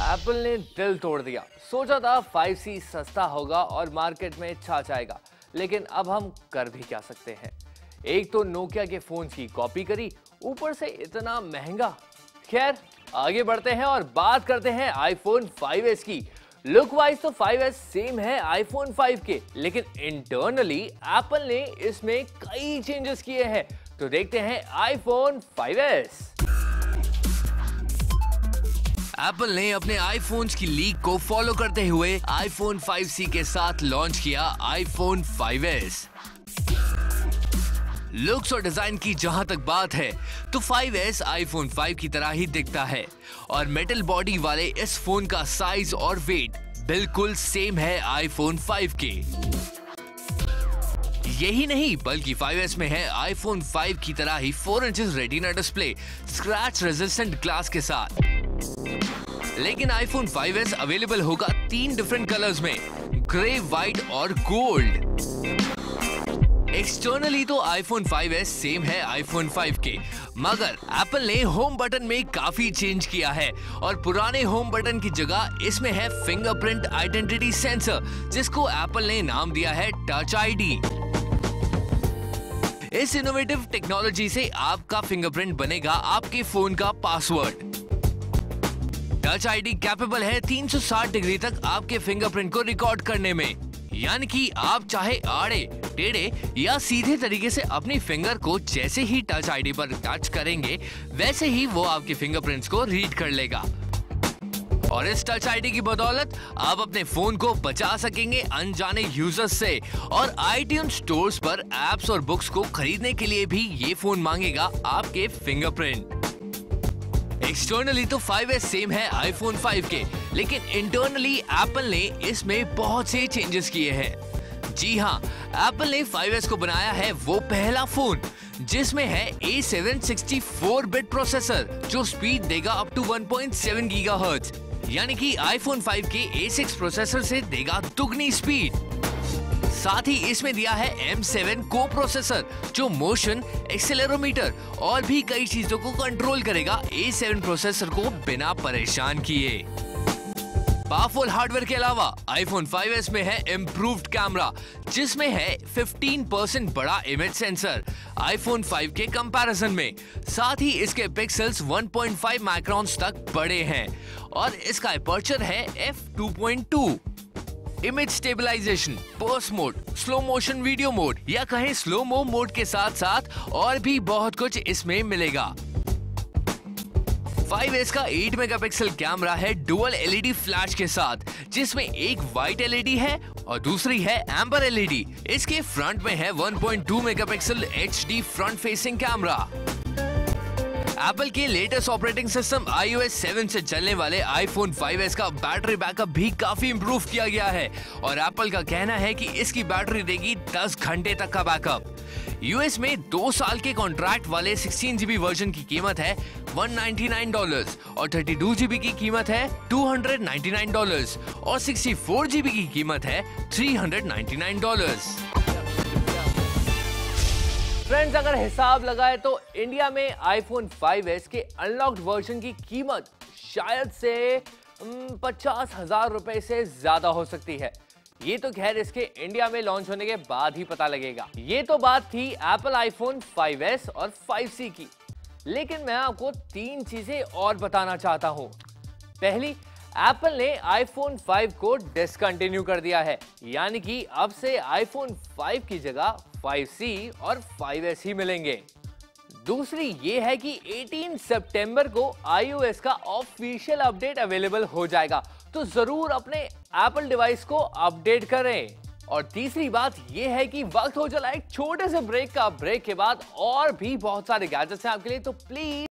Apple ने दिल तोड़ दिया। सोचा था 5C सस्ता होगा और मार्केट में छा जाएगा, लेकिन अब हम कर भी क्या सकते हैं। एक तो नोकिया के फोन की कॉपी करी, ऊपर से इतना महंगा। खैर आगे बढ़ते हैं और बात करते हैं आईफोन 5S की। लुक वाइज तो 5S सेम है आईफोन 5 के, लेकिन इंटरनली एप्पल ने इसमें कई चेंजेस किए हैं। तो देखते हैं आईफोन 5S। एप्पल ने अपने आईफोन्स की लीक को फॉलो करते हुए आईफोन 5C के साथ लॉन्च किया आईफोन 5S। लुक्स और डिजाइन की जहां तक बात है तो 5S आईफोन 5 की तरह ही दिखता है और मेटल बॉडी वाले इस फोन का साइज और वेट बिल्कुल सेम है आईफोन 5 के। यही नहीं बल्कि 5S में है आईफोन 5 की तरह ही 4 inches retina display scratch resistant glass के साथ। लेकिन आईफोन 5S अवेलेबल होगा 3 डिफरेंट कलर्स में, ग्रे, व्हाइट और गोल्ड। एक्सटर्नली तो आईफोन 5S सेम है आईफोन 5 के, मगर एप्पल ने होम बटन में काफी चेंज किया है और पुराने होम बटन की जगह इसमें है फिंगरप्रिंट आइडेंटिटी सेंसर, जिसको एप्पल ने नाम दिया है टच आईडी। इस इनोवेटिव टेक्नोलॉजी से आपका फिंगरप्रिंट बनेगा आपके फोन का पासवर्ड। टच आईडी कैपेबल है 360 डिग्री तक आपके फिंगरप्रिंट को रिकॉर्ड करने में, यानी कि आप चाहे आड़े, टेढ़े या सीधे तरीके से अपनी फिंगर को जैसे ही टच आईडी पर टच करेंगे वैसे ही वो आपके फिंगरप्रिंट्स को रीड कर लेगा। और इस टच आईडी की बदौलत आप अपने फोन को बचा सकेंगे अनजाने यूजर्स से, और iTunes स्टोर्स पर एप्स और बुक्स को खरीदने के लिए भी ये फोन मांगेगा आपके फिंगरप्रिंट। एक्सटर्नली तो 5S सेम है आईफोन 5 के, लेकिन इंटरनली एप्पल ने इसमें बहुत से चेंजेस किए हैं। जी हाँ, एप्पल ने 5S को बनाया है वो पहला फोन जिसमें है A7 64-बिट प्रोसेसर, जो स्पीड देगा अप टू 1.7 गीगाहर्ट्ज, यानी कि आईफोन 5 के A6 प्रोसेसर से देगा दुगनी स्पीड। साथ ही इसमें दिया है M7 को प्रोसेसर, जो मोशन, एक्सेलेरोमीटर और भी कई चीजों को कंट्रोल करेगा A7 प्रोसेसर को बिना परेशान किए। पावरफुल हार्डवेयर के अलावा आईफोन 5S में है इम्प्रूव्ड कैमरा, जिसमें है 15% बड़ा इमेज सेंसर आईफोन 5 के कंपैरिजन में। साथ ही इसके पिक्सेल्स 1.5 माइक्रोन्स तक बड़े हैं और इसका अपर्चर है f2.2। Image stabilization, burst mode, slow motion video mode या कहें स्लो-मो मोड के साथ साथ और भी बहुत कुछ इसमें मिलेगा। 5S का 8 मेगापिक्सल कैमरा है डुअल एलईडी फ्लैश के साथ, जिसमें एक व्हाइट एलईडी है और दूसरी है एम्बर एलईडी। इसके फ्रंट में है 1.2 megapixel HD front facing camera. Apple के लेटेस्ट ऑपरेटिंग सिस्टम iOS 7 से चलने वाले आईफोन 5S का बैटरी बैकअप भी काफी इंप्रूव किया गया है और एप्पल का कहना है कि इसकी बैटरी देगी 10 घंटे तक का बैकअप। यूएस में 2 साल के कॉन्ट्रैक्ट वाले 16GB वर्जन की कीमत है $199 और 32GB की कीमत है $299 और 64GB की कीमत है $399। फ्रेंड्स, अगर हिसाब लगाए तो इंडिया में आईफोन 5S के अनलॉक्ड वर्जन की कीमत शायद से 50,000 रुपए से ज्यादा हो सकती है। ये तो खैर इसके इंडिया में लॉन्च होने के बाद ही पता लगेगा। ये तो बात थी एप्पल आईफोन 5S और 5C की, लेकिन मैं आपको 3 चीजें और बताना चाहता हूं। पहली, एप्पल ने आईफोन 5 को डिसकंटिन्यू कर दिया है, यानी कि अब से आईफोन 5 की जगह 5C और 5S ही मिलेंगे। दूसरी ये है कि 18 सितंबर को iOS का ऑफिशियल अपडेट अवेलेबल हो जाएगा, तो जरूर अपने एप्पल डिवाइस को अपडेट करें। और तीसरी बात ये है कि वक्त हो चला एक छोटे से ब्रेक का। ब्रेक के बाद और भी बहुत सारे गैजेट्स हैं आपके लिए, तो प्लीज